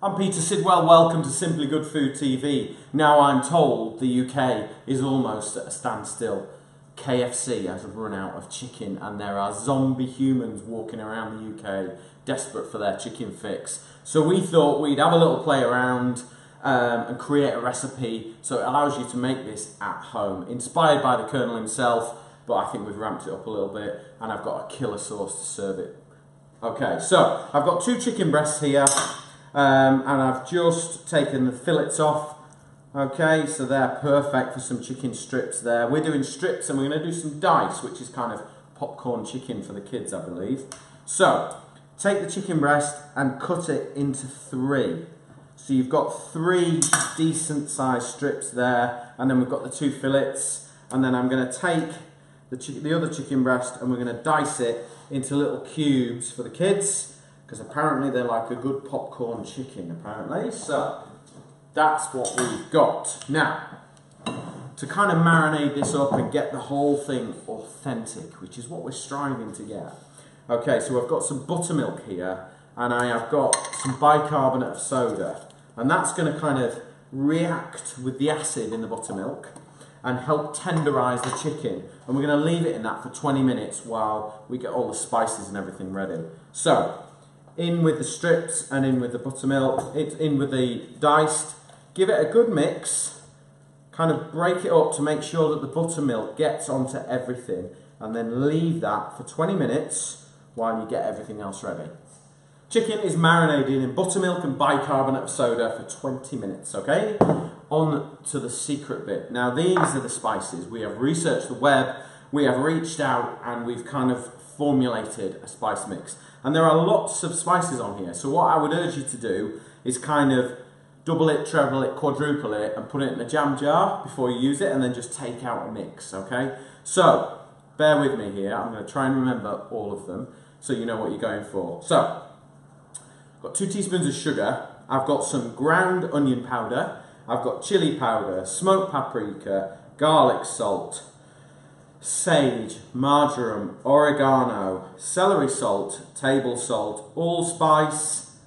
I'm Peter Sidwell, welcome to Simply Good Food TV. Now I'm told the UK is almost at a standstill. KFC has run out of chicken and there are zombie humans walking around the UK desperate for their chicken fix. So we thought we'd have a little play around and create a recipe so it allows you to make this at home. Inspired by the Colonel himself, but I think we've ramped it up a little bit and I've got a killer sauce to serve it. Okay, so I've got 2 chicken breasts here. And I've just taken the fillets off. Okay, so they're perfect for some chicken strips there. We're doing strips and we're going to do some dice, which is kind of popcorn chicken for the kids, I believe. So, take the chicken breast and cut it into 3. So you've got 3 decent sized strips there, and then we've got the 2 fillets, and then I'm going to take the other chicken breast and we're going to dice it into little cubes for the kids. Because apparently they're like a good popcorn chicken, apparently. So, that's what we've got. Now, to kind of marinate this up and get the whole thing authentic, which is what we're striving to get. Okay, so I've got some buttermilk here, and I have got some bicarbonate of soda. And that's going to kind of react with the acid in the buttermilk and help tenderise the chicken. And we're going to leave it in that for 20 minutes while we get all the spices and everything ready. So, in with the strips and in with the buttermilk, in with the diced. Give it a good mix, kind of break it up to make sure that the buttermilk gets onto everything, and then leave that for 20 minutes while you get everything else ready. Chicken is marinated in buttermilk and bicarbonate of soda for 20 minutes, okay? On to the secret bit. Now these are the spices. We have researched the web, we have reached out, and we've kind of formulated a spice mix. And there are lots of spices on here, so what I would urge you to do is kind of double it, treble it, quadruple it, and put it in a jam jar before you use it, and then just take out a mix, okay? So, bear with me here, I'm going to try and remember all of them, so you know what you're going for. So, I've got 2 teaspoons of sugar, I've got some ground onion powder, I've got chili powder, smoked paprika, garlic salt, sage, marjoram, oregano, celery salt, table salt, allspice,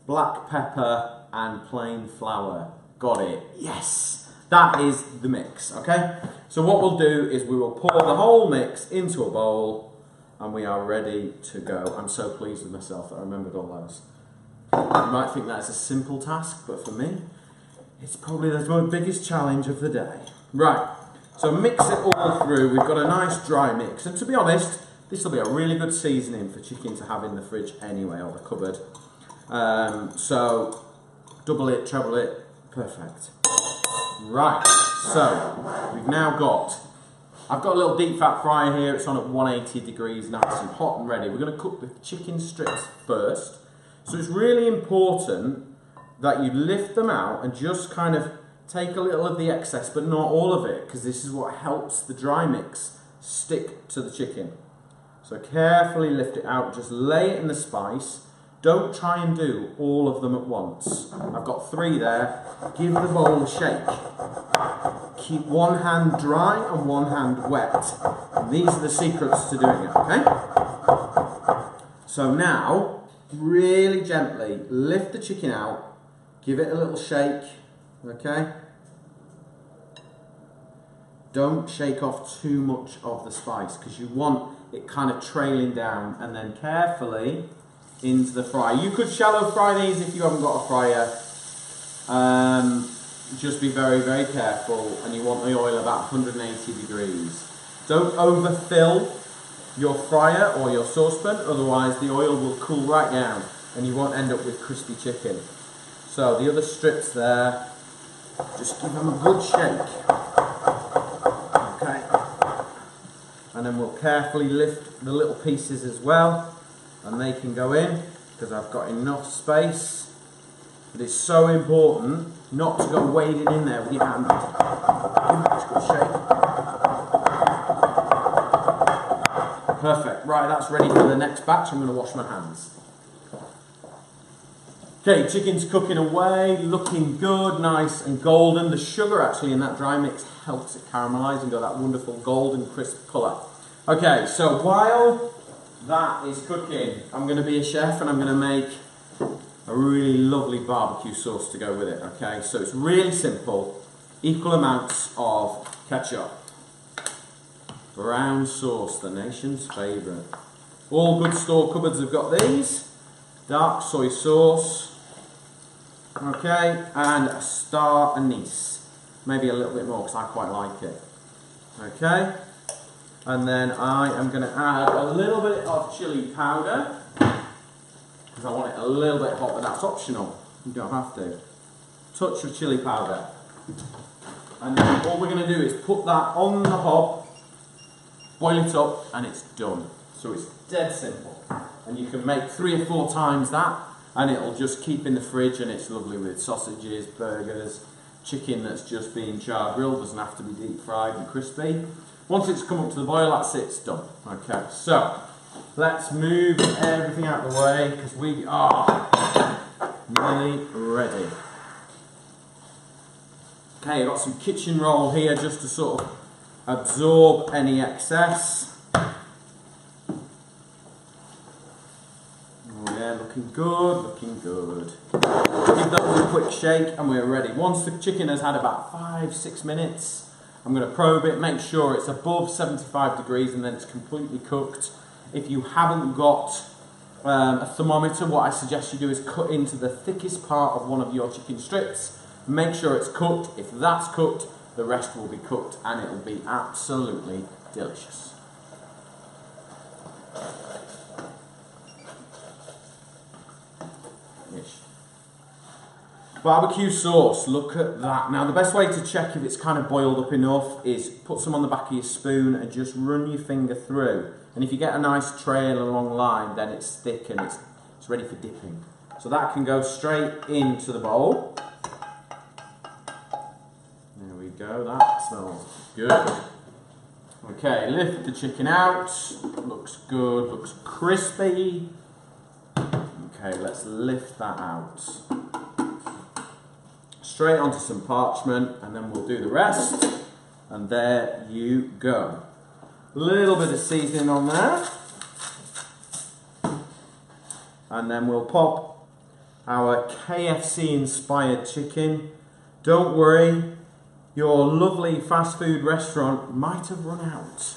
black pepper, and plain flour. Got it? Yes! That is the mix, okay? So what we'll do is we will pour the whole mix into a bowl and we are ready to go. I'm so pleased with myself that I remembered all those. You might think that's a simple task, but for me, it's probably the biggest challenge of the day. Right. So mix it all through. We've got a nice dry mix, and to be honest, this will be a really good seasoning for chicken to have in the fridge anyway, or the cupboard. So double it, treble it, perfect. Right, so we've now got, I've got a little deep fat fryer here. It's on at 180 degrees, nice and hot and ready. We're going to cook the chicken strips first. So it's really important that you lift them out and just kind of take a little of the excess, but not all of it, because this is what helps the dry mix stick to the chicken. So carefully lift it out, just lay it in the spice. Don't try and do all of them at once. I've got 3 there. Give the bowl a shake. Keep one hand dry and one hand wet. And these are the secrets to doing it, okay? So now, really gently lift the chicken out, give it a little shake. Okay? Don't shake off too much of the spice because you want it kind of trailing down, and then carefully into the fryer. You could shallow fry these if you haven't got a fryer. Just be very, very careful, and you want the oil about 180 degrees. Don't overfill your fryer or your saucepan, otherwise the oil will cool right down and you won't end up with crispy chicken. So the other strips there, just give them a good shake. Okay. And then we'll carefully lift the little pieces as well, and they can go in because I've got enough space. But it's so important not to go wading in there with your hand. Give it a good shake. Perfect. Right, that's ready for the next batch. I'm going to wash my hands. Okay, chicken's cooking away, looking good, nice and golden. The sugar actually in that dry mix helps it caramelise and go that wonderful golden crisp colour. Okay, so while that is cooking, I'm going to be a chef and I'm going to make a really lovely barbecue sauce to go with it, okay? So it's really simple, equal amounts of ketchup, brown sauce, the nation's favourite. All good store cupboards have got these, dark soy sauce, okay, and a star anise, maybe a little bit more because I quite like it, okay? And then I am going to add a little bit of chili powder, because I want it a little bit hot, but that's optional. You don't have to. Touch of chili powder. And then all we're going to do is put that on the hob, boil it up, and it's done. So it's dead simple. And you can make 3 or 4 times that, and it'll just keep in the fridge, and it's lovely with sausages, burgers, chicken that's just been char grilled, doesn't have to be deep fried and crispy. Once it's come up to the boil, that's it, it's done. Okay, so let's move everything out of the way because we are nearly ready. Okay, I've got some kitchen roll here just to sort of absorb any excess. Oh yeah, looking good, looking good. Give those a quick shake and we're ready. Once the chicken has had about 5-6 minutes, I'm going to probe it, make sure it's above 75 degrees and then it's completely cooked. If you haven't got a thermometer, what I suggest you do is cut into the thickest part of one of your chicken strips. Make sure it's cooked. If that's cooked, the rest will be cooked and it will be absolutely delicious. Ish. Barbecue sauce, look at that. Now the best way to check if it's kind of boiled up enough is put some on the back of your spoon and just run your finger through. And if you get a nice trail along line, then it's thick and it's ready for dipping. So that can go straight into the bowl. There we go, that smells good. Okay, lift the chicken out. Looks good, looks crispy. Okay, let's lift that out. Straight onto some parchment and then we'll do the rest. And there you go. A little bit of seasoning on there. And then we'll pop our KFC inspired chicken. Don't worry, your lovely fast food restaurant might have run out.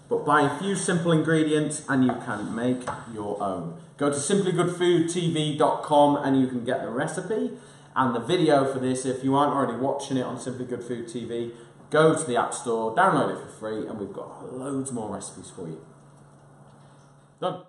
But buy a few simple ingredients and you can make your own. Go to simplygoodfoodtv.com and you can get the recipe and the video for this. If you aren't already watching it on Simply Good Food TV, go to the App Store, download it for free, and we've got loads more recipes for you. Done.